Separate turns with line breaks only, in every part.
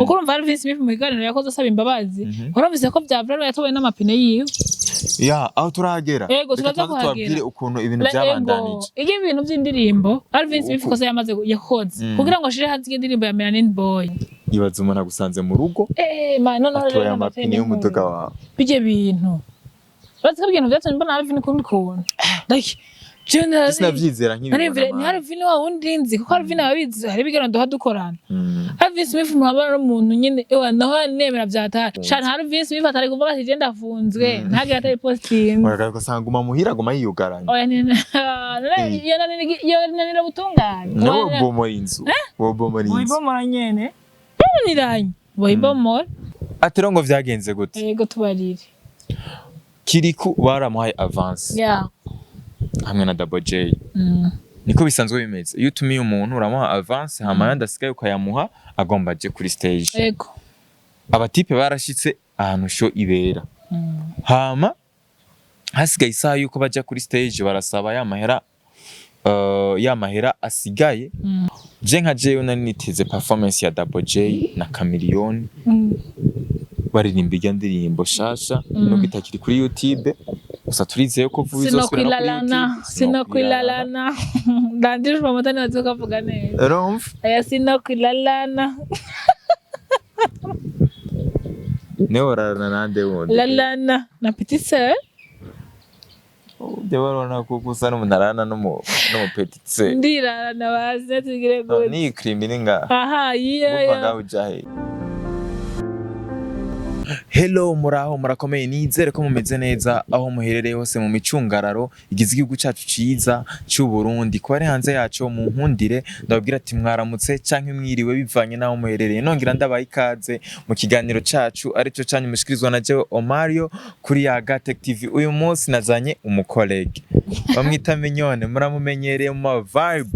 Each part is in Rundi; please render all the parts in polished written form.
uko urumva Alvin Smith mu biganiro yakoze asaba imbabazi urumvise ko byavrano yatowe n'amapine yiwe
aho turagera
yego turaza kuhagera
ukuntu ibintu byabandanije
igi ibintu by'indirimbo Alvin Smith koze yamaze yakoze kugira ngo ashire hanze indirimbo ya Melanin Boy
ibaza umuntu agusanze mu rugo
none
rero amapine y'umuduga wawe
bije bintu bazi ko ibintu byatumye mbona Alvin kundi kuntu like
sinavyizera nk'ibintu
ni Alvin wa wundi nzi kuko Alvin ababizi hari bigano duha dukorana Alvin Smith muhabara n'umuntu nyine naho nemera byataka shana Alvin Smith atari kuvuga ati genda afunzwe ntagira atari posting
uragaruka sanguma muhira guma yiyugaranye
oya nira butunganye
no bomora inzu
bomora nyene niranye bomora
atero ngo vyagenze gute
yego tubarire
kirikou baramuhaye avance hamwe na bwoy niko bisanzwe bimeze iyo utumiye umuntu uramuha avance hama yandasigaye ukayamuha agomba aje kuri stage
yego
abatipe barashitse ahantu show ibera hama hasigaye isaha yuko baja kuri stage barasaba ya mahera asigaye je nka jewe nari niteze performance ya bwoy na Chameleone baririmba irya ndirimbo shasha nubwo itakiri kuri YouTube gusa turizeye ko vuba izosubira
sinokwilalana ndandije pamotani wazoka vuga neza
rumva
sinokwilalana
ne orana nande wundi
lalana na petit sœur
de barona ko gusa n'umunarana no petit sœur
ndirana baze tugire gute
ni criminal nga
yeah
ujahe Hello muraho murakomeye nizere ko mumeze neza aho muherereye hose mu micungararo igize igihugu cyacu ciza cy'u Burundi ko ari hanze yacu mu nkundire ndabwira ati mwaramutse canke mwiriwe bivanye naho muherereye nongira ndabaye ikaze mu kiganiro cacu arico canyu mushikirizwa na jewe Omario kuri yasavye uyu munsi nazanye umukolege bamwita Mignone muramumenyereye mu vibe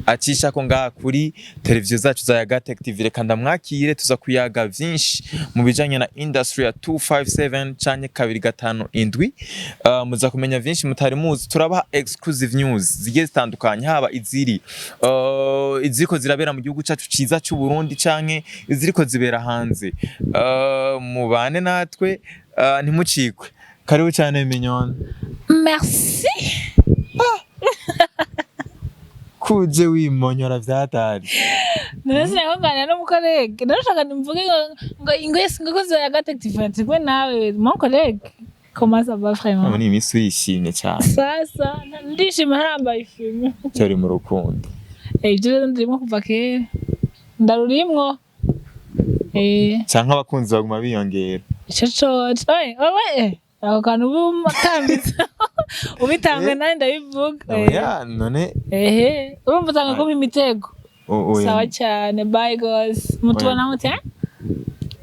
acisha ko ngaha kuri televiziyo zacu za yasavye reka ndamwakire tuza kuyaga vyinshi mu bijanye na industry ya 257 canke 257 muza kumenya vyinshi mutari muzi turabaha exclusive news zigiye zitandukanye haba iziriko zirabera mu gihugu cacu ciza cy'u Burundi canke iziriko zibera hanze mubane natwe ntimucikwe karibu cyane Mignone
merci
kuje wimonyora vyatari
nese ngana no mukolege ndashaka nimvuge ngo ingwese ngokoze ya yasavye kwe nawe mon collègue comment ça va vraiment
ni imisi yishimye cyane
sasa ndishima harambaye filme
cyari mu rukundo
ibyo ndimo kuva kera ndarurimwo
canke abakunzi baguma biyongera
ico ako kantu ubumatambitse ubitanga nani ndabivuga
none
urumva utanga ko imitego sawa cyane bye guys mutubona mute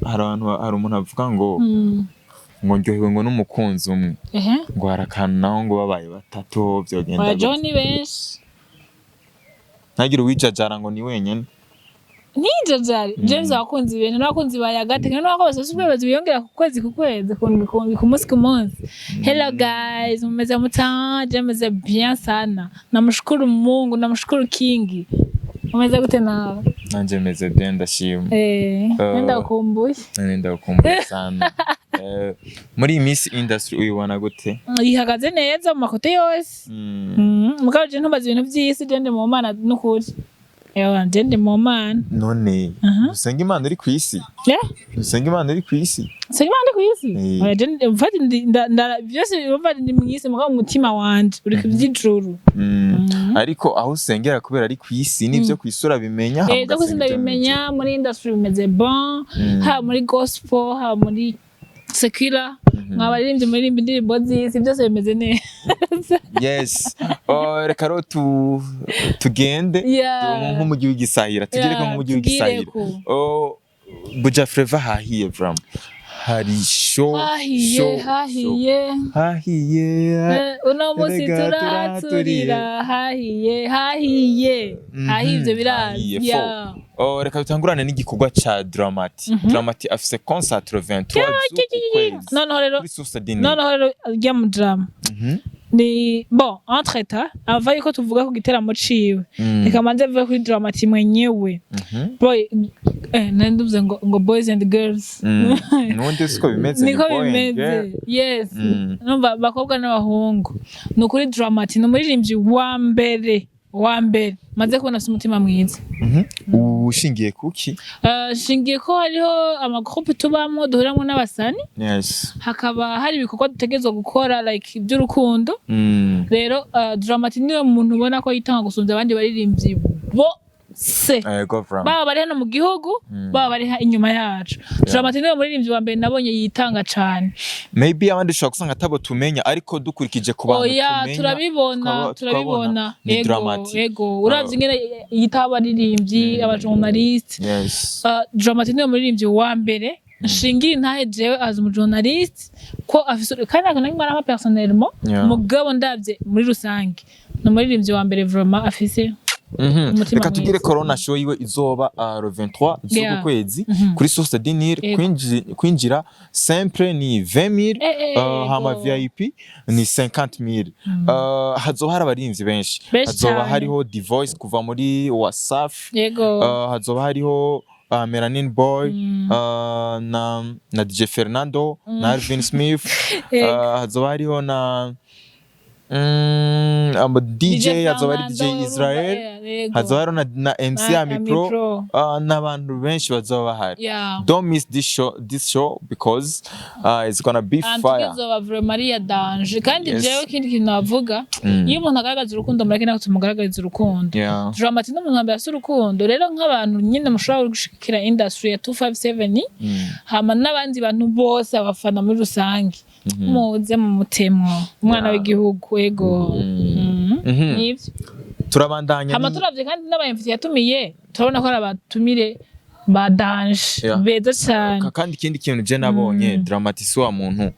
hari umuntu avuga ngo ndyohewe ngo n'umukunzi umwe ngo harakantu naho ngo babaye batatu vyogenda
John benshi
ntagira uwijajara ngo ni wenyene
nijajari James abakunzi ibintu n'abakunzi ba yasavye n'abakose subwebezi biyongera ku kwezi ku munsi ku munsi hello guys mumeze mutaje meze bien sana namshukuru Mungu namshukuru King umeze gute nawe
nanje meze bien ndashima
ndakumbuye
sana muri Miss Industry uyibona gute
ihagaze neza mu makote yose mugabo je ntumbaza ibintu by'isi je ndi mu mana n'ukuri ndende mu mana
none usenga Imana uri kwisi usenga Imana uri kwisi
usenga Imana uri kwisi mfati byose urumva ndi mwisi mugabo umutima wanje uri kubyijuru
ariko aho usengera kubera ari kwisi nivyo kwisura bimenya
hamwe kwisi bimenya muri industry bimeze bon ha muri gospel ha muri secular mwabaririmbye muri indirimbo z'isi byose bimeze neza
yes reka ro tugende nk'umujyi w'igisahira tugere ko nk'umujyi w'igisahira buja Flava hahiye vraiment hari show hahiye
uno musi turaturira hahiye ivyo biravya
reka bitangurane n'igikorwa ca Dramati afise concert 23
noneho rero rya mu drama ni bon entreta ava yuko tuvuga ku giteramo ciwe reka manze vuga kuri Dramati mwenyewe boy nanduvuze ngo boys and girls
nundi siko bimeze
niko bimeze yes numva bakobwa n'abahungu no kuri Dramati no muririmbyi wa mbere maze kubona umutima mwiza
ushingiye kuki
shingiye ko hariho amagroupe tubamo duhuriramo n'abasani
yes
hakaba hari ibikorwa dutegezwa gukora like iby'urukundo rero Dramati niwe muntu ubona ko yitanga gusumvya abandi baririmbyi bose baba bari hano mu gihugu baba bari inyuma yacu Dramati niwe muririmbyi wa mbere nabonye yitanga cyane
maybe abandi shaka kusanga atabo tumenya ariko dukurikije ku bantu tumenya
turabibona
ni Dramati
ego uravye ingene yitaba baririmbyi abajournaliste Dramati niwe muririmbyi wa mbere shingira ntahe jewe as umujournaliste ko afise kandi akanagimara personnellement mugabo ndavye muri rusange no muririmbyi wa mbere vraiment afise
reka tugire corona show yiwe izoba le 23 z'uku kwezi kuri source du Nil kwinjira simple ni 20000 hama VIP ni 50000 hazoba hari abarimvyi benshi hazoba hariho The Voice kuva muri Wasafi hazoba hariho Melanin Bwoy na DJ Fernando na Alvin Smith hazoba hariho na DJ hazoba ari DJ Israel hazoba hariho na MC Amipro n'abantu benshi bazoba bahari don't miss this show because it's gonna be fire
tuzoba Maria Danje kandi jewe kindi kintu navuga iyo umuntu agaragaza urukundo mureke nako tumugaragariza urukundo Dramati n'umuntu ambaye urukundo rero nk'abantu nyine mushobora gushikira industry ya 257 hama n'abandi bantu bose abafana muri rusange muze mu mutemo umwana w'igihugu ego nivyo
turabandanya
hama turavye kandi n'abayimfiti yatumiye turabona ko ari abatumire ba Danje beza cyane
kandi ikindi kintu je nabonye Dramati si wa muntu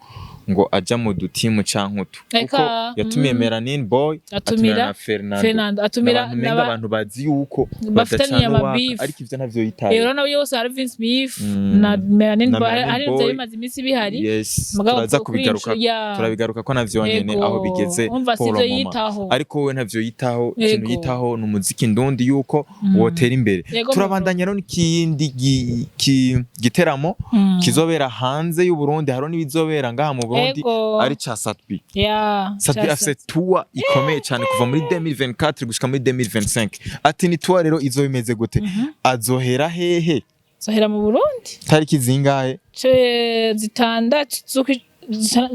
ngo aja mu dutimu cankutu kuko yatumiye Melanin Bwoy atumira Fernando atumira n'abantu bazi yuko
bafitanye amabifu
ariko ivyo navyo yitaye
rero nabo yose Alvin Smith na Melanin Bwoy ari byo bimaze imisi bihari
turaza kubigaruka turabigaruka ko navyo nyene aho bigeze ariko we navyo yitaho ikintu yitaho n'umuziki ndundi yuko wotera imbere turabandanya no n'ikindi giteramo kizobera hanze y'u Burundi haro n'ibizobera ngaha mu ari cha Satbi Satbi afise tour ikomeye cyane kuva muri 2024 gushika muri 2025 ati ni tour rero izo bimeze gute azohera hehe
zohera mu Burundi
tariki zingahe
zitandatu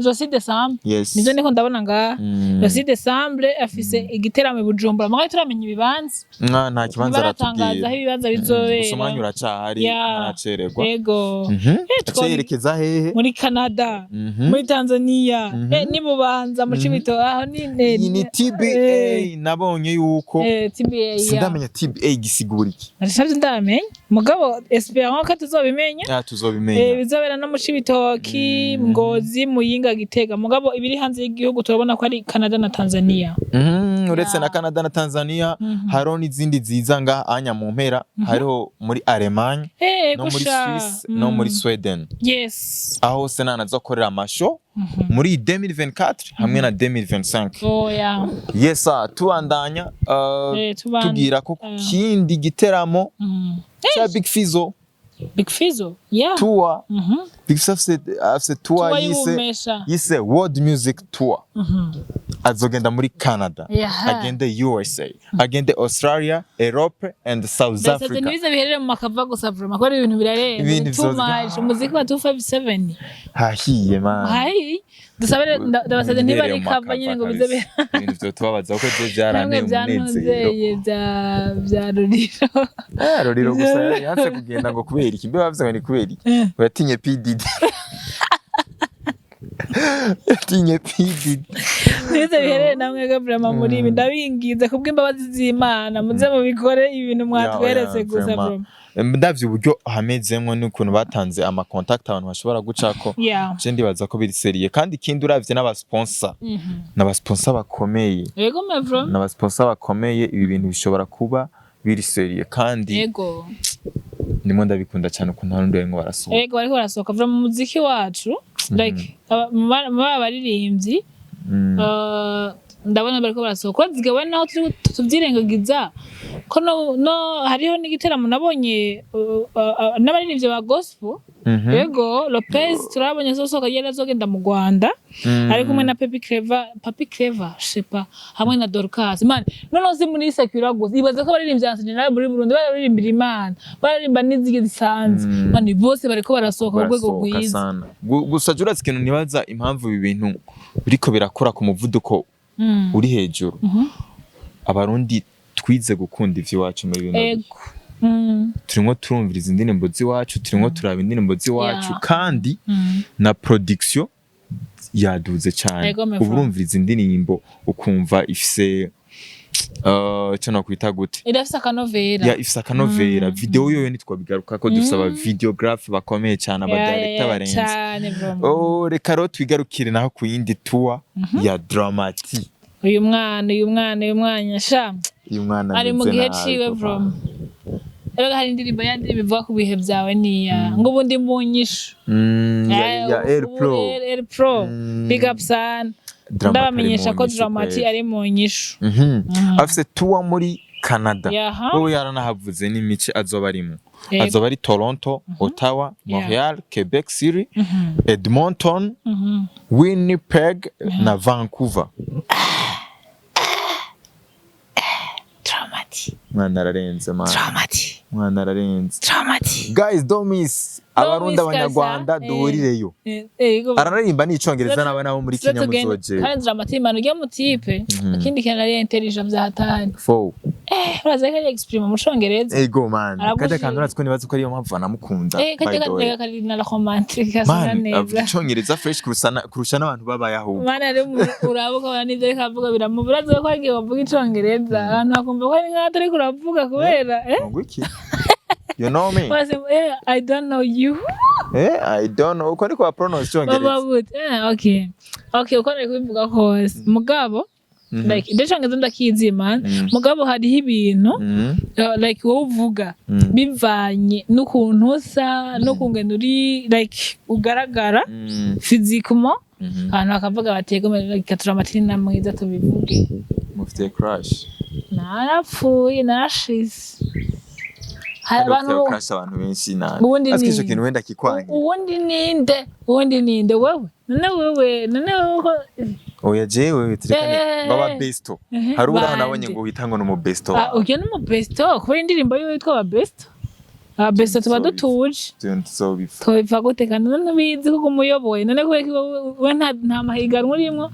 Josi Desambre nizo niko ndabona nga Josi Desambre afise igiteramo Bujumbura mwe turamenya ibibanza
nta kibanza
aratangaza aho ibibanza bizobera
usomanya uracahari aracererwa
yego
acerekeza hehe
muri Canada muri Tanzania ni Bubanza mu Cibito aho
ni TBA nabonye yuko
TBA
sindamenya TBA gisigura iki
arashavye ndamenya mugabo espérons ko tuzobimenya
tuzobimenya
bizobera no mu Cibitoki Ngozi Muyinga Gitega mugabo ibiri hanze y'igihugu turabona ko ari Canada na Tanzania
uretse na Canada na Tanzania haro n'izindi ziza nga anya mu mpera hariho muri Allemagne no muri Swiss no muri Sweden aho senana zokorera amasho muri 2024 hamwe na 2025 tuandanya tugira ko kindi giteramo cha Big Fizzo tour Big Fizzo afise tour yise World Music Tour azogenda muri Canada agende USA agende Australia Europe and South Africa
nibize biherere mu makava gusa vraiment ko ari ibintu birarenze tumaje umuziki wa 257
hahiye man
dusabere ndabasade ntibari kava nyine ngo bize
ibintu byo tubabaza ko je byarane umunezero
bya
Roriro gusa yanse kugenda ngo kubera iki mbe bavuze ngo ni kubera iki yatinye PDD yatinye PDD
nize biherere namwe gabrama muri ibi ndabingize kubw'imbabazi z'Imana muze mu bikore ibintu mwatweretse gusa bro
ndavye uburyo hamezemwe n'ukuntu batanze ama contact abantu bashobora gucako je ndibaza ko biri seriye kandi ikindi uravye n'abasponsor n'abasponsor bakomeye
yego mevro
n'abasponsor bakomeye ibi bintu bishobora kuba biri seriye kandi
yego
ndimo ndabikunda cyane ukuntu harundi barimo barasohoka
yego bariko barasohoka vuba mu muziki wacu like mu baririmbyi ndabona bariko barasohoka zigawe naho tuvyirengagiza ko no hariho n'igiteramo nabonye n'abaririmbyi ba gospel yego Lopez turabonye sosoka yera zogenda mu Rwanda ari kumwe na Papi Clever shepa hamwe na Dorcas man nono si muri secure gusa ibaze ko baririmbyi nawe muri Burundi baririmbira Imana baririmba n'izigi zisanzwe man bose bariko barasohoka mu rwego rwiza
gusa juratse ikintu nibaza impamvu ibi bintu biriko birakora ku muvuduko uri hejuru abarundi twize gukunda ivy'iwacu muri bino turimo turumviriza indirimbo z'iwacu turimo turaba indirimbo z'iwacu kandi na production yaduze cyane urumviriza indirimbo ukumva ifise cyane kwita gute
irafisa akanovera
ifisa akanovera video yoyo nitwabigaruka ko dusaba videographe bakomeye cyane abadirector barenze reka ro twigarukire naho ku yindi tour ya Dramati
uyu mwana sha ari mu gihe ciwe bro hari indirimbo yandi bivuga ku bihe byawe niya ngo ubundi mu nyishu
ya
Air Pro big up sana ndabamenyesha ko Dramati ari mu nyishu
afise tour muri Canada wowe yaranahavuze n'imice azoba arimo azoba ari Toronto Ottawa Montreal Quebec City Edmonton Winnipeg na Vancouver mwana ararenze guys don't miss abarundi abanyarwanda duhurireyo araririmba n'icongereza n'abana bo muri Kenya muzoje
kandi Dramati man ugiye mu tipe ikindi kintu ari intelligent bya hatani uraza ko exprime mu congereza
ego man kaje kandi uratse ko nibaza ko ariyo mpamvu namukunda
kaje kari na romantic asana neza
icongereza fresh kurusha n'abantu babaye aho
man ari urabuka n'ibyo reka avuga biramuburaza ko agiye bavuga icongereza abantu bakumva ko ari nk'atari kuravuga kubera
You know me?
I don't know you.
I don't know. Uko niko pronounce icongereza.
Okay. Uko niko bivuga kose. Mugabo like ndashangeza ndakizi man. Mugabo hariho ibintu like wowe uvuga bivanye n'ukuntu usa n'ukungena uri like ugaragara physiquement abantu bakavuga batego like Dramati na mwiza tubivuge.
Mufite crush.
Narapfuye narashize.
Abantu benshi nani askisho kintu wenda kikwanye
ubundi ninde wewe none ko
oya jewe turekane baba besto harura nabonye ngo witango no mu besto
ugiye no mu besto ko indirimbo yo yitwa ba besto besto tuba dutuje twiva gutekana none bizi ko umuyoboye none ko we nta mahiganwa urimo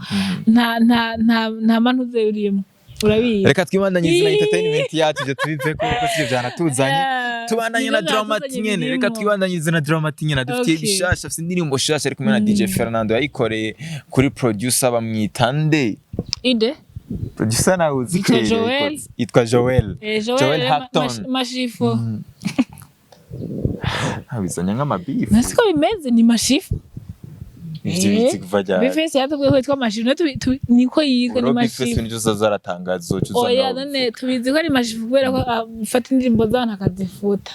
nta mantuze urimo urabiye
reka twibandanyirize na entertainment yacu je tubive ko sivyo byanatuzanye tubandanye na Dramati nyene reka twibandanyirize na Dramati nyene dufite bishasha afite indirimbo shasha ari kumwe na DJ Fernando yayikoreye kuri producer bamwitande ide producer na uzi itwa Joel Hatton
Mashifu
habizanya nk'amabifu
nasiko bimeze ni Mashifu
bifese
yatubwiye ko yitwa Mashifu niko yitwa ni Mashifu
bifese nizo zaratangazo
oya none tubizi ko ari Mashifu kubera ko afata indirimbo z'abantu akazifuta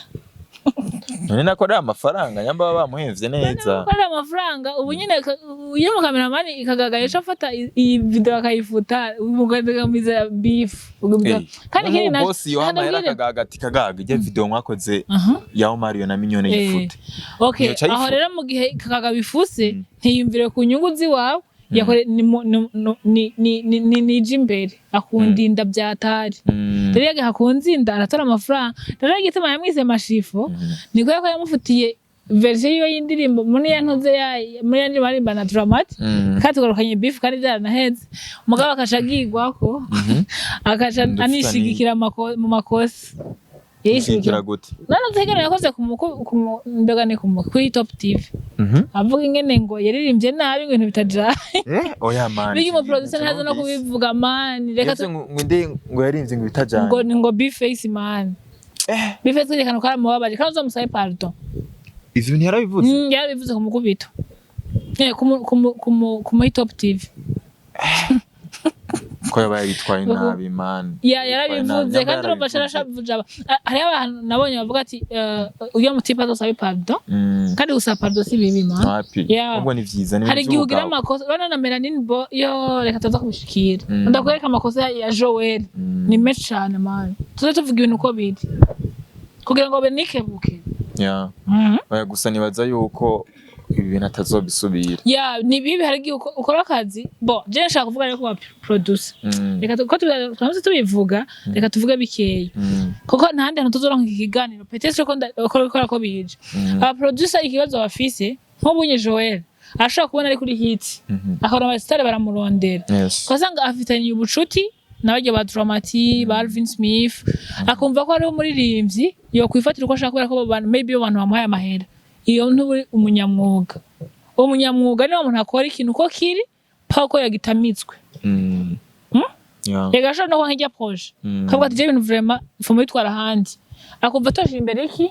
none nakorera amafaranga nyamba bamuhevye neza
nakorera amafaranga ubu nyine uyo mu cameraman ikagagaye cyo afata iyi video akayifuta umugamiza beef
kandi kiri na boss yo hama yarakagagati kagaga ije video mwakoze yaho Mario na Minyone yifute
okay aho rero mu gihe kagaga bifuse ntiyumvire ku nyungu ziwawe yakore ni jimbere akundinda byatari rero yage hakunzinda aratora amafaranga rero gituma yamwise Mashifu niko yako yamufutiye version yo y'indirimbo muri yantuze muri yandi marimba na Dramati katugarukanye beef kandi byaranaheze umugabo akashagirwako akaca anishigikira mu makosa
yishigikira gute
none tegera yakoze ku ndagane ku hittoptv avuga ingene ngo yaririmbye nabi ibintu bitajaye
oya man
bigi mu producer ntazo no kubivuga man
reka ngo yaririmbye ngo bitajaye
ngo be face man be face yerekana ko ari mubabaje kandi uzomusabe pardon
ivyo bintu yarabivuze
yarabivuze ku mukubito ku hittoptv
ko yabaye bitwaye nabi man
yarabivuze kandi urumva carashavuje hari abantu nabonye bavuga ati uyo mutipa azosaba pardon kandi gusaba pardon si bibi man
ubwo ni vyiza ni
hari igihugira amakosa bana na melanin bo yo reka tuza kubishikira ndakwereka amakosa ya Joel ni menshi cyane man tuze tuvuga ibintu uko biri kugira ngo benikebuke
oya gusa nibaza yuko ibi bintu atazobisubira
ni bibi hari igihe ukora akazi je nshaka kuvuga rero ko producer reka ko turamutse tubivuga reka tuvuge bikeya kuko ntahandi hantu tuzoronka ikiganiro peut-être ko ukora ko bije aba producer ikibazo bafise nk'ubunye Joel ashaka kubona ari kuri hit akora abasitari baramurondera kasanga afitanye ubucuti n'abajye ba Dramati ba Alvin Smith akumva ko ari umuririmbyi yo kwifatira uko ashaka kubera ko maybe abantu bamuhaye amahera iyo nturi umunyamwuga niwe muntu akora ikintu uko kiri pako yagitamitswe yega no nk'ijya proje kavuga ati je ibintu vraiment ifumo bitwara handi akumva toje imbere iki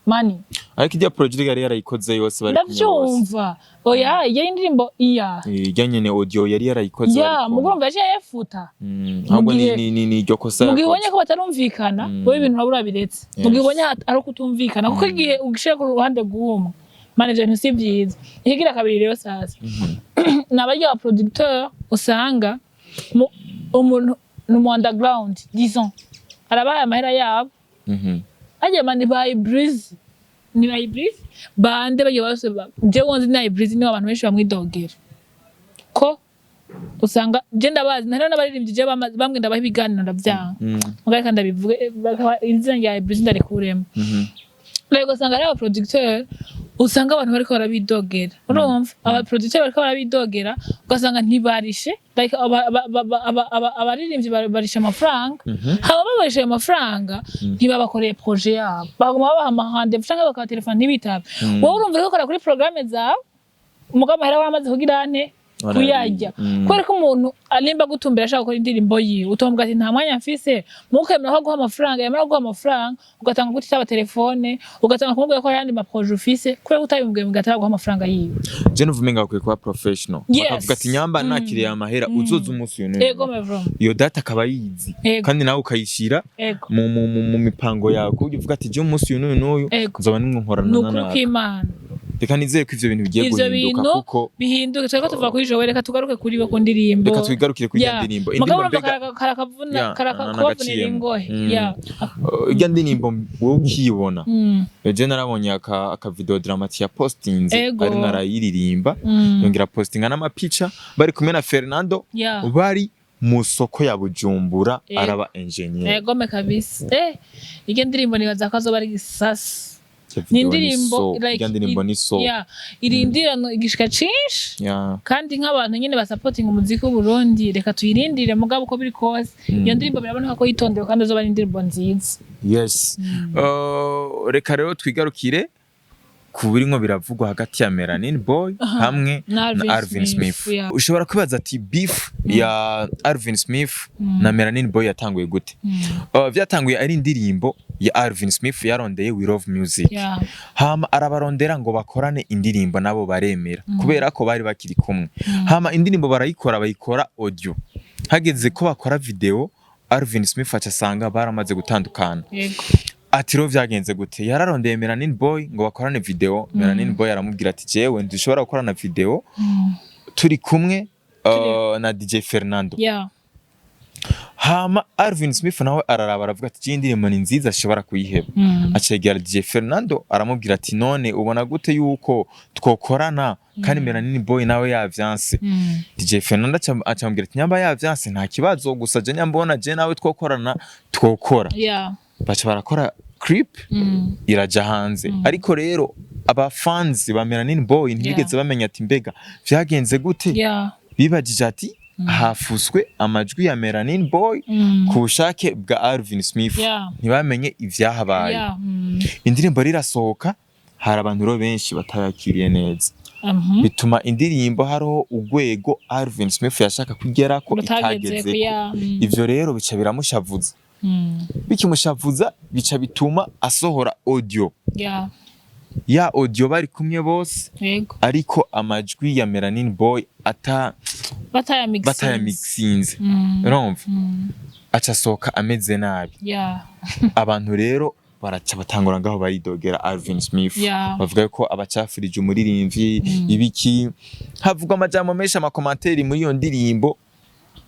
mani
ariko ijya project yari yarayikoze yose bari
ndavyumva oya iyo indirimbo
ijyanye ne audio yari yarayikoze
mugomba yaje yafuta
ahubwo ni iryo kosa
mugibonye ko batarumvikana wowe ibintu urabura biretse mugibonye ari kutumvikana kuko igihe ugishira ku ruhande rw'umwe manager ntusi byiza ikigira kabiri rero sasa n'abarya producteur usanga umuntu mu underground disons arabaye amahera yabo aje mani by breeze bande bagiye bose je wonzi na breeze ni abantu benshi bamwidogera ko usanga je ndabazi nari n'abaririmbyi je bamwe ndabaha ibiganiro ndavyanga mugareka ndabivuga izina rya breeze ndarikuremo rego usanga ari aba producteur usanga abantu bariko barabidogera urumva aba producteur bariko barabidogera ugasanga ntibarishe like abaririmbyi barisha amafaranga haba babarisha amafaranga ntibabakoreye projet yabo baguma babaha amahande canke bakaba telefone ntibitabe wowe urumva ko ukora kuri programme zawe umugabo hera waramaze kugira ante kuyajya kubera ko umuntu alimba gutumbira ashaka gukora indirimbo yiwe utombwa ati nta mwanya mfise mukemera ko guha amafaranga yamara guha amafaranga ugatanga guti cyaba telefone ugatanga kumubwira ko yandi maproje ufise kubera utabimbwiye mugatara guha amafaranga yiwe
je nuvumenga ko kuba professional bakavuga ati nyamba nakiriye amahera uzoza umunsi yone iyo data akaba yizi kandi nawe ukayishira mu mipango yawe ko uvuga ati je umunsi yone n'uyu nzaba nimwe nkorana nawe reka nizere ko ivyo bintu bigiye guhinduka kuko
bihinduka cyangwa tuva kuri Joel reka tugaruke kuri we ku ndirimbo
reka tugarukire kuri ndirimbo
karakavunira ingohe
irya ndirimbo wowe ukiyibona je narabonye aka video Dramati ya postinze ari narayiririmba yongera postinga n'amapica bari kumwe na Fernando bari mu soko ya Bujumbura araba engineer
gome kabisa irya ndirimbo nibaza ko azoba ari gisasi ni indirimbo irindirano igishika cinshi kandi nk'abantu nyine basupporting umuziki w'u Burundi reka tuyirindire mugabo uko biri kose iyo ndirimbo biraboneka ko yitondewe kandi azoba ari indirimbo nziza
reka rero twigarukire ku biringo biravugwa hagati ya Melanin Boy hamwe na Alvin Smith ushobora kwibaza ati beef ya Alvin Smith na Melanin Boy yatanguye gute vyatanguye ari indirimbo ya Alvin Smith yarondeye We Love Music hama arabarondera ngo bakorane indirimbo nabo baremera kubera ko bari bakiri kumwe hama indirimbo bayikora audio hageze ko bakora video Alvin Smith acasanga baramaze gutandukana ati ro vyagenze gute yararondeye Melanin Boy ngo bakorane video Melanin Boy aramubwira ati jewe ndishobora gukorana video turi kumwe na DJ Fernando hama Alvin Smith nawe araraba aravuga ati indirimbo ni nziza ashobora kuyiheba acegera DJ Fernando aramubwira ati none ubona gute yuko twokorana kandi Melanin Boy nawe yavyanse DJ Fernando acambwira ati nyamba yavyanse nta kibazo gusa je nyambona je nawe twokorana twokora bacha barakora clip iraja hanze ariko rero aba fans ba Melanin Boy ntibigeze bamenya ati mbega vyagenze gute bibajije ati hafuswe amajwi ya Melanin Boy ku bushake bwa Alvin Smith ntibamenye ivyahabaye indirimbo rirasohoka hari abantu benshi batayakiriye neza bituma indirimbo hariho urwego Alvin Smith yashaka kugera ko itageze ivyo rero bica biramushavuza bikimushavuza bica bituma asohora audio ya audio bari kumwe bose
yego
ariko amajwi ya Melanin Boy
bataya
mixinze urumva aca soka ameze nabi abantu rero baraca batangura ngaho baridogera Alvin Smith bavuga ko abacafirije umuririmvyi ibiki havugwa amajambo menshi amakomentari muri iyo ndirimbo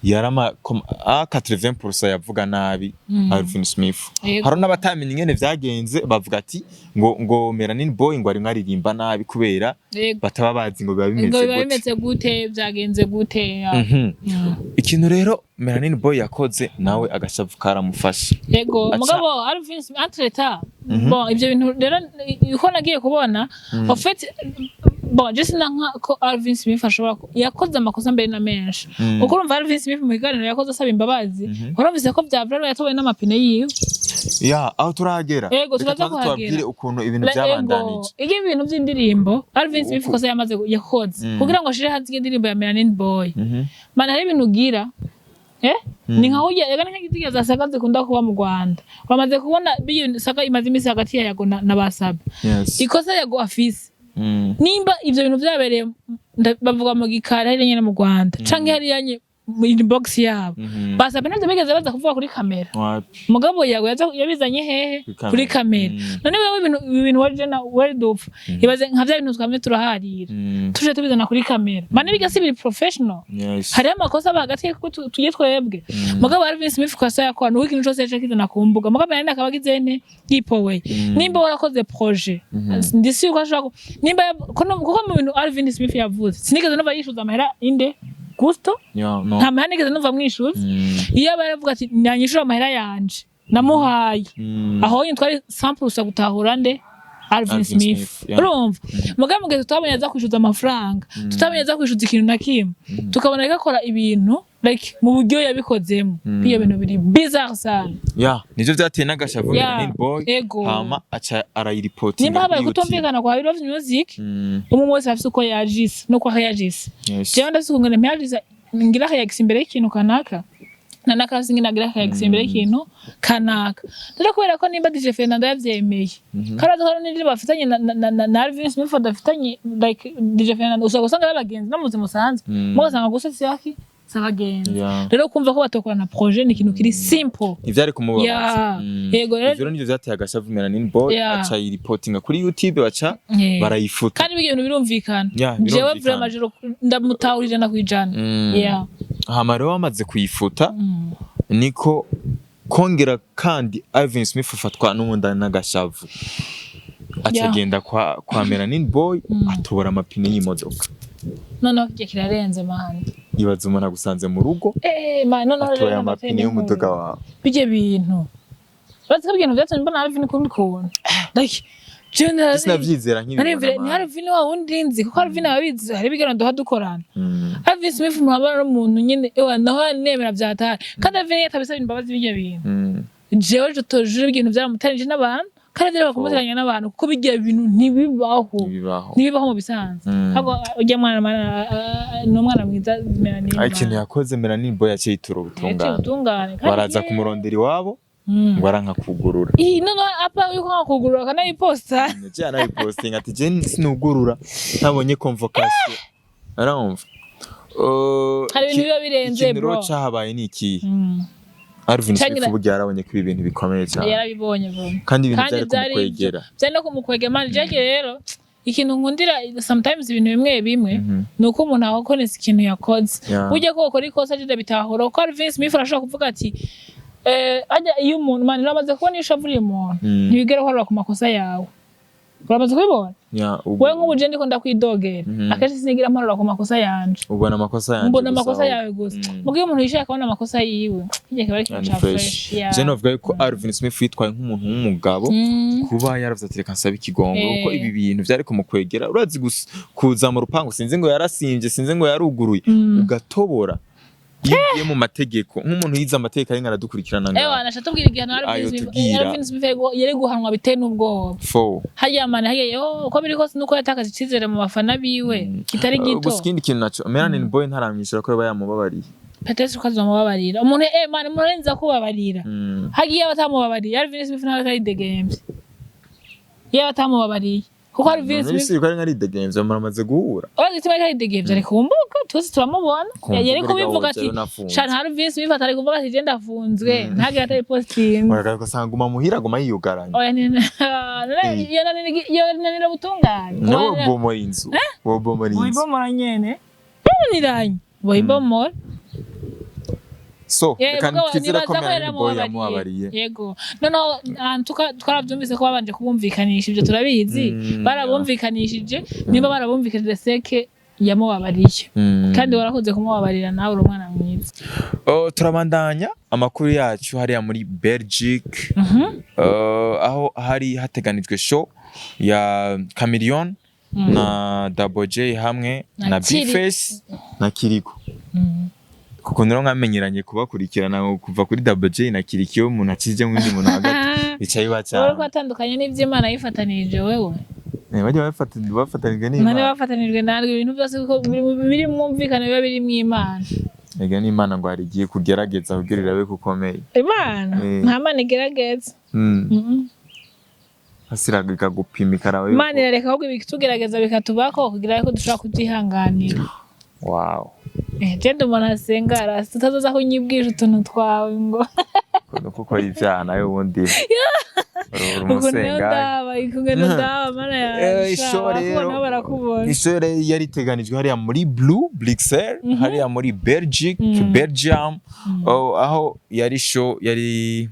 yarama 80% yavuga nabi Alvin Smith haro n'abatamenye ingene vyagenze bavuga ati ngo Melanin Boy ngo ari mwaririmba nabi kubera bataba bazi ngo bimeze
gute vyagenze gute
ikintu rero Melanin Boy yakoze nawe agashavu karamufasha
yego mugabo Alvin Smith atleta bon ivyo bintu rero uko nagiye kubona en fait bon just ko Alvin Smith ashobora yakoze amakosa mbere na menshi uko urumva Alvin Smith mu biganiro yakoze asaba imbabazi urumvise ko vyavura yatowe n'amapine yiwe
aho turagera
yego tubabwire
ukuntu ibintu byabandanije
ibintu by'indirimbo Alvin Smith kosa yamaze yakoze kugira ngo ashire hanze indirimbo ya Melanin Boy mana hari ibintu ugira ni nka ujya yagana nk'igitiga za saga zikunda kuba mu Rwanda bamaze kubona biyo saga imaze imisi hagati ya Yago na Basabe ikosa Yago afise nimba ivyo bintu vyabereye bavuga mu gikara hari nyene mu Rwanda canke hari yanye mu inbox yabo Basabe navyo bigeze baza kuvuga kuri kamera mugabo Yago yabizanye hehe kuri kamera none wewe ibintu waje na world of ibaze nka vya bintu twamye turaharira tuje tubizana kuri kamera mane bigasi biri professional hari amakosa bahagati ko tugiye twebwe mugabo Alvin Smith kwasa yakora no ikintu cyose yaje kizana ku mbuga mugabo nari nakabagize ne gipowe nimba warakoze projet ndisi uko ashaka nimba kuko mu bintu Alvin Smith yavuze sinigeze no bayishuza amahera inde gusto nta mahane keze numva mwishuza iyo baravuga ati nanyishura amahera yanje namuhaye aho yintwari 100% gutahura nde Alvin Smith urumva mugabo ngeze tutabonye za kwishuza amafaranga tutabonye za kwishuza ikintu na kimwe tukabona gakora ibintu like mu buryo yabikozemo biyo bintu biri bizarre sana
nivyo vyateye n'agashavu Melanin Boy hama aca arayiripoti
nimba habaye kutumvikana kwa Love Music umuntu wese afise uko yajise no kwa yajise jewe ndasukungana mpyajiza ngira hayagise imbere y'ikintu kanaka nanakazi ngira hayagise ikintu kanaka rero kubera ko nimba DJ Fernando yavyemeye karaza ko n'indi bafitanye na Alvin Smith badafitanye like DJ Fernando usanga babagenzi namuzi musanze mugasanga gusa siyaki sabagenzi rero kumva ko batokorana projet ni ikintu kiri simple
ivyari kumubabaza
yego
rero nivyo vyateye agashavu Melanin Boy aca yiripotinga kuri YouTube baca barayifuta
kandi ibintu birumvikana jewe vraiment jero ndamutahurije na kwijana
hama rero bamaze kuyifuta niko kongera kandi Alvin Smith afatwa n'umundana n'agashavu acagenda kwa Melanin Boy atobora amapine y'imodoka
noneho kirarenze man
ibaza umuntu agusanze mu rugo
man noneho
atoye amapine y'umudoga wawe
bije bintu bazi ibintu byatse mbona Alvin kundi kubona like generally
sinavyizera nk'ibintu
ni Alvin wa wundi nzi kuko Alvin abizi hari bigana ndo hadukorana Alvin Smith muhabara n'umuntu nyine naho nemera byatari kandi Alvin yatabisa imbabazi bije bintu jewe jotojure ibintu byaramutanije n'abantu kandi rero bakumuziranya n'abantu kuko bigiye ibintu ntibibaho mu bisanzwe hago ujya mwana no mwana mwiza Melanin
ikintu yakoze Melanin Boy yaciye ituro ubutungane baraza kumurondera iwabo ngo aranka kugurura
none apa yuko nkakugurura kana iposta
cyane iposting ati je sinugurura ntabonye convocation aramva
hari ibintu biba birenze bro
rero cyahabaye niki Alvin Smith uburyo yarabonye ko ibintu bikomeye cyane
yarabibonye bro
kandi ibintu byari kumukwegera
cyane no kumukwegera man je rero ikintu nkundira sometimes ibintu bimwe nuko umuntu akokoneza ikintu yakoze uje ko ukora ikosa je bitahora ko Alvin Smith arashaka kuvuga ati ajya iyo umuntu man namaze kubona ishavuriye umuntu ntibigera horora ku makosa yawe uramaze kubibona wewe nk'ubuje ndiko ndakwidogera akenshi sinigira amparura ku makosa yanje
ubona amakosa
yawe gusa mugiye umuntu yishaka kubona amakosa yiwe igihe kibari kica fresh
je novuga ko Alvin Smith yitwaye nk'umuntu w'umugabo kuba yaravuze ati reka nsabe ikigongo kuko ibi bintu byari kumukwegera urazi kuza mu rupangu sinzi ngo yarasimvye sinzi ngo yaruguruye ugatobora yigiye mu mategeko nk'umuntu yize amategeko ari ngaradukurikirana ngaho
nashatubwira igihe Alvin Smith yari guhanwa bite n'ubwoba hajya amana uko biri kose nuko yatakaje icizere mu bafana biwe kitari gito
gusa ikindi kintu naco Melanin Boy ntaramwishyura ko yamubabariye
Petese ukaza mubabarira umuntu man murenza kubabarira hagiye abatamubabarira Alvin Smith nawe kari the games yaba atamubabariye kuko hari Vince
Smith ari ngari degenza muramaze guhura
gituma ari degenza ari kumbuka twese turamubona yari kubivuga ati shana hari Vince Smith atari kuvuga ati je ndafunzwe ntagira atari posting
uragaruka sanga umahira guma yiyugaranye
oya nira butunganye
no bomo inzu
bomo nyene niranye bomo
so kandi kizira ko mera boy yamubariye
yego no twaravyumvise ko babanje kubumvikanisha ibyo turabizi barabumvikanishije niba barabumvikanije seke yamubabariye kandi warakunze kumubabarira nawe uri umwana mwiza
turabandanya amakuru yacu hariya muri Belgique aho hari hateganijwe show ya Chameleone na Bwoy hamwe na Bface na Kirikou kuko ndero nkamenyeranye kubakurikirana kuva kuri Bwoy na Kirikou umuntu akije mu ndi muntu hagati bicaye bacyane
uriko atandukanye n'ivy'Imana yifatanije wewe
bajya bafatanijwe n'Imana
none bafatanijwe narwe ibintu byose biri mwumvikana biba biri mw'Imana
ega n'Imana ngo harigiye kugerageza kugira irabe kukomeye
Imana nta mana igerageza
hasiraga gupima ikarawe
Imana irareka ahubwo ibitugerageza bikatubako kugira ko dushobora kubyihanganira
wow
Jendo umuntu asenga tutazoza kunyibwira utuntu twawe ngo
kuko ivyaha nawe ubundi ishore yari teganijwe hariya muri Bruxelles hariya muri Belgium aho yari show yari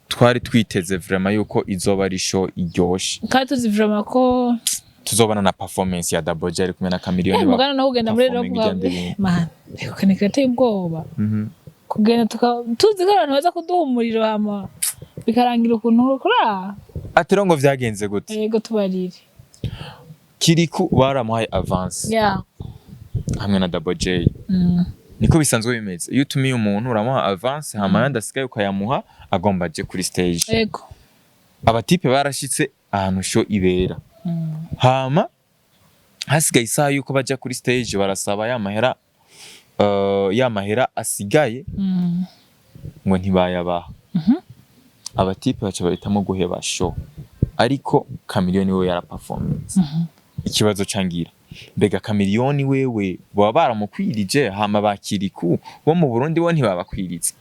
twari twiteze vraiment yuko izoba ari show iryoshe
kandi tuzi vraiment ko
tuzobana na performance ya Bwoy ari kumwe na Chameleone
mugana no kugenda muri rero man ukaneka ateye ubwoba kugenda tuzi ko abantu baza kuduha umuriro hama bikarangira ukuntu kura
atero ngo vyagenze gute
yego tubarire
Kirikou baramuhaye avance hamwe na Bwoy niko bisanzwe bimeze iyo utumiye umuntu uramuha avance hama yandasigaye ukayamuha agomba aje kuri stage
yego
abatipe barashitse ahantu show ibera hama hasigaye isaha yuko baja kuri stage barasaba ya mahera asigaye ngo ntibayabaha abatipe baca bahitamo guheba show ariko Chameleone we yara performance ikibazo cangira mbega Chameleone wewe baba baramukwirije hama bakiriku bo mu Burundi bo ntibabakwiritse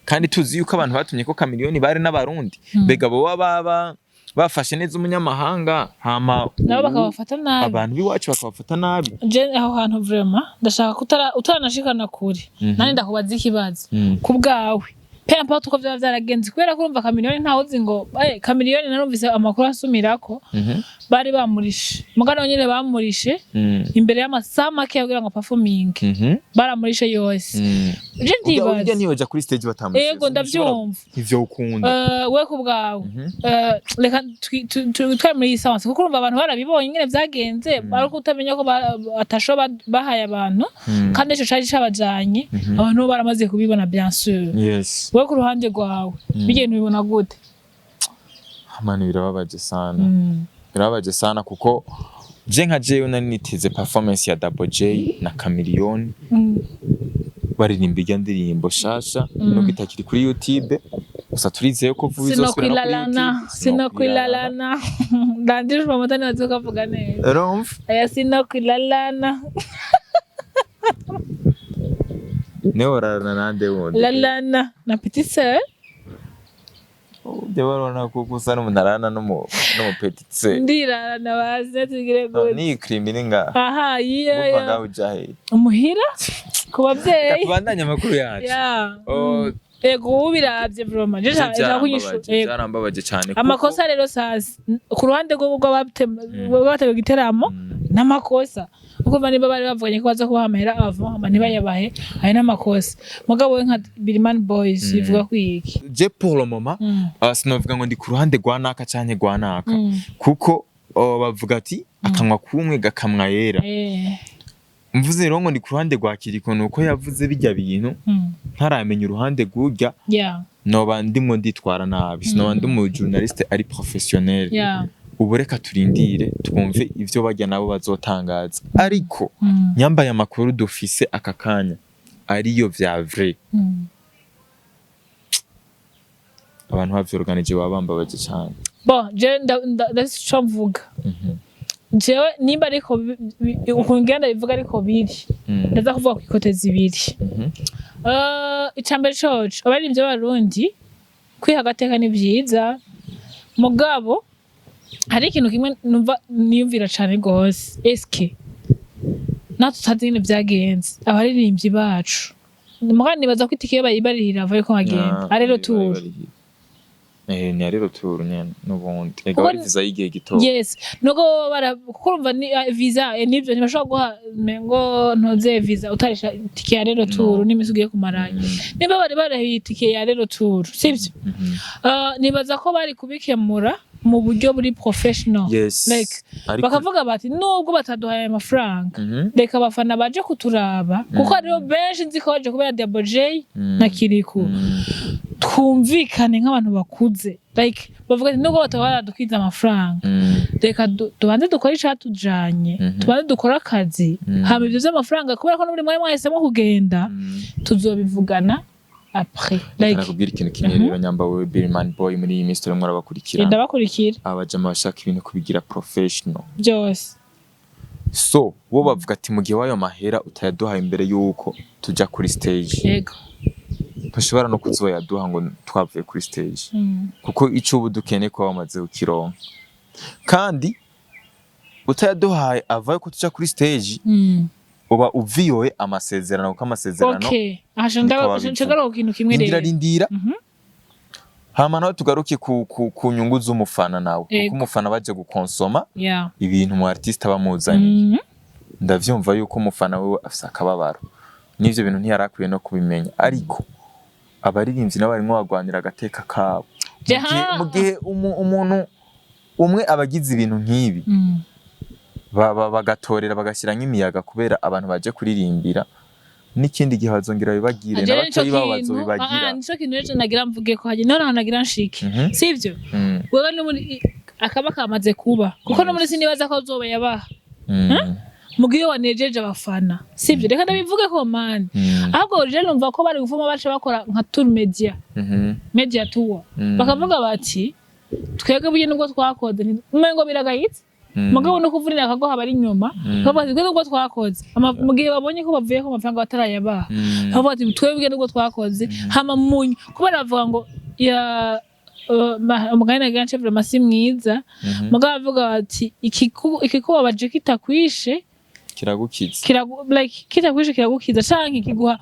kandi tuzi yuko abantu batumye ko Chameleone bari n'abarundi mbega bo baba bafashe neza umunyamahanga hama
nabo bakabafata nabi
abantu biwacu bakabafata nabi
je aho hantu vraiment ndashaka utaranashikana kuri nani ndakubaza ikibazo kubgawe pe importe uko vyaragenze kubera ko urumva Chameleone ntaho uzi ngo Chameleone narumvise amakuru asumirako bari bamurishe mugano nyine bamurishe imbere y'amasama ke yagira ngo performing baramurishe yose je ndibaza
ujya niyoja kuri stage batamurishe
yego ndavyumva
ivyo ukunda
we kubgawe reka twari muri essence kuko urumva abantu barabibonye nyine vyagenze ariko utamenya ko atasho bahaye abantu kandi ico cari cabajanye abantu baramaze kubibona bien sûr
yes
we ku ruhande rwawe bigenda bibona gute
amani birababaje sana kuko je nka jewe nari niteze performance ya Bwoy na Chameleone baririmba irya ndirimbo shasha no bitakiri kuri YouTube gusa turizeye ko vuba izosubira
sinokwilalana ndandije pamotani bazoka vuga neza
rumva
aya sinokwilalana
ne orana nande wundi
lalana na petit sœur
debarona ko kusa n'umunarana no petit sœur
ndirana baze tugire gute
ni criminal nga
aha yiye
uva ujahe
umuhira ku bavyeyi
tubandanya amakuru yacu
ego biravye vraiment je
jarambabaje cyane
amakosa rero sasa ku ruhande rwo batebe giteramo n'amakosa uko niba bari bavuganye ko baza kuhamera avant ntibayabahe ari n'amakosa mugabo we nka Birman Boys bivuga kwiki
je pour le moment sinovuga ngo ndi ku ruhande rwa naka cyane rwa naka kuko bavuga ati akanwa kumwe gakamwa yera mvuze rero ngo ndi ku ruhande rwa Kirikou nuko yavuze bijya bintu ntaramenya uruhande rw'urya noba ndimo nditwara nabi sinoba ndi mu journaliste ari professionnel ubu reka turindire twumve ivyo bajya nabo bazotangaza ariko nyambaye amakuru dufise aka kanya ariyo vya vrai abantu bavyorganije babambabaje cyane
bon je ndasico mvuga jewe nimba ariko ukungenda bivuga ariko biri ndaza kuvuga ku ikote zibiri icambere coco abaririmbyi b'abarundi kwiha agateka ni vyiza mugabo hari ikintu kimwe numva niyumvira cane gose eske natwe tutazi ingene vyagenze abaririmbyi bacu mugabo nibaza ko itike bayibarira ava ariko bagenda arero tour
ni arero tour nyene n'ubundi ega bari visa y'igihe gito
yes nuko kurumva ni visa nivyo ntibashobora guha mengo ntoze visa utarisha itike ya rero tour n'imisugiye kumaranya niba bari itike ya rero tour sivyo nibaza ko bari kubikemura mu buryo buri professional like bakavuga bati nubwo bataduhaye amafaranga reka abafana baje kuturaba kuko ariyo benshi nzi ko baje kubera bwoy na kirikou twumvikane nk'abantu bakuze like bavuga ati nubwo batawara dukwiza amafaranga reka tubanze dukora icatujanye tubanze dukora akazi hama ivyo vy'amafaranga kubera ko n'uri mwari mwahisemo kugenda tuzobivugana après
like nakubwira ikintu kimwe rero nyamba wewe Birman Boy muri iyi minsi mwe arabakurikira
ndabakurikira
abajama bashaka ibintu kubigira professional
byose
so wo bavuga ati mu gihe wayo mahera utayaduha imbere yuko tuja kuri stage
yego
bashobora no kuzoyaduha ngo twavuye kuri stage kuko ico ubu dukeneye ko bamaze ukironka kandi utayaduhaye avaye ko tuja kuri stage uba uviyoe amasezerano kuko amasezerano
okay ashanda kintu kimwe rero
ndirarindira hama naho tugaruke ku nyungu z'umufana nawe kuko umufana baje gukonsoma ibintu mu artiste abamuzanye ndavyumva yuko umufana wewe afisa akababaro n'ivyo bintu ntiyarakwiye no kubimenya ariko abaririmbyi n'abarimo bagwanira agateka kabo mu gihe umuntu umwe abagize ibintu nk'ibi bagatorera bagashyira nk'imiyaga kubera abantu baje kuririmbira n'ikindi gihe bazongera bibagire n'abatoyi babo bazobibagira
nico kintu rero nagira mvuge ko haje none nagira nshike sivyo wewe n'umuri akaba kamaze kuba kuko no muri sinibaza ko azoba yabaha mugiye wanejeje abafana sivyo reka ndabivuge ko man ahubwo rije numva ko bari gufuma bace bakora nka tour media tour bakavuga bati twege buye nubwo twakoze umengo biragayitse mugabo no kuvurira akago habari inyuma bavuga ati nubwo twakoze mugihe babonye ko bavuye ko amafaranga batarayabaha bavuga ati twebwe nubwo twakoze hama munyu kubera bavuga ngo ya umugana ganche vraiment mwiza mugabo bavuga bati ikikuba baje kitakwishe
kiragukiza
like kitakwishe kiragukiza canke kiguha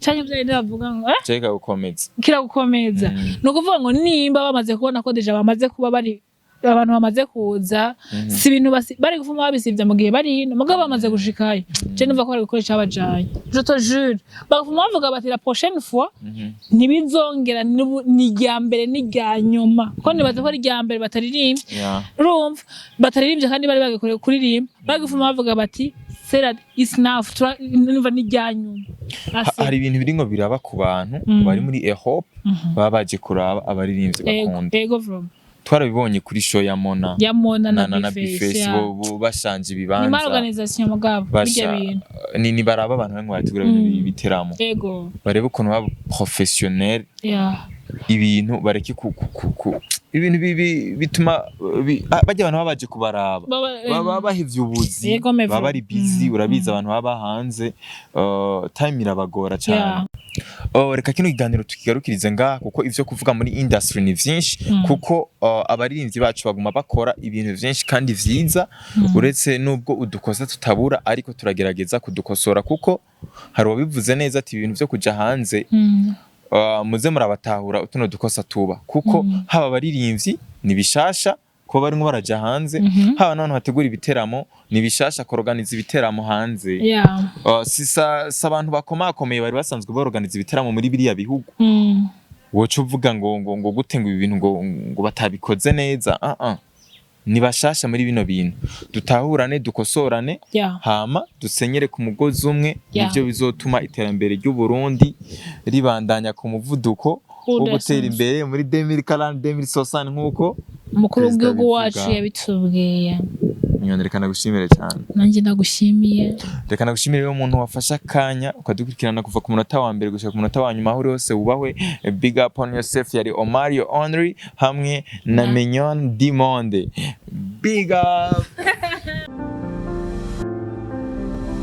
canke byo bavuga ngo
cega gukomeza
kiragukomeza no kuvuga ngo nimba bamaze kubona ko deja bamaze kuba bari abantu bamaze kuza si ibintu bari gufuma babisivya mu gihe bari hino mugabo bamaze gushikayo je numva ko bari gukoresha abajanye je te jure bagufuma bavuga bati la prochaine fois ntibizongera ni rya mbere ni rya nyuma ko nibaza ko ari rya mbere bataririmbye urumva bataririmbye kandi bari bagakore kuririmba bagufuma bavuga bati sera is enough numva ni rya nyuma
hari ibintu biringo biraba ku bantu bari muri Europe babaje kuraba abaririmbye bakunda
ego from
twarabibonye kuri show ya Mona na Bface bo bashanje ibibanza
ni organisation mugabo bijya bintu
ni baraba abantu bamwe bategura ibintu biteramo
ego
barebe ukuntu baba professionnel ibintu bareke ibintu bituma bajya abantu babaje kubaraba baba bahivye ubuzi baba bari busy urabiza abantu baba hanze time irabagora cyane reka kino kiganiro tukigarukirize ngaha kuko ivyo kuvuga muri industry ni vyinshi kuko abaririmbyi bacu baguma bakora ibintu vyinshi kandi vyiza uretse nubwo udukosa tutabura ariko turagerageza kudukosora kuko hari wabivuze neza ati ibintu vyo kuja hanze muze murabatahura utuno dukosa tuba kuko haba abaririmbyi ni bishasha ko barimo baraja hanze haba n'abantu bategura ibiteramo ni bishasha ko organize ibiteramo hanze sisa abantu bakomakomeye bari basanzwe borganize ibiteramo muri biriya bihugu woco uvuga ngo gutenga ibintu ngo batabikoze neza ni bashasha muri bino bintu dutahurane dukosorane hama dusenyere ku mugozi umwe nivyo bizotuma iterambere ry'u Burundi ribandanya ku muvuduko wo gutera imbere muri 2040 2060 nkuko
umukuru w'igihugu wacu yabitubwiye
reka nagushimire cyane
nanjye nagushimiye
reka nagushimire rero umuntu wafasha akanya ukadukurikirana kuva ku munota wa mbere gushika ku munota wa nyuma aho hose wubahwe big up on yourself yari Omario Henry hamwe na Mignon Dimonde big up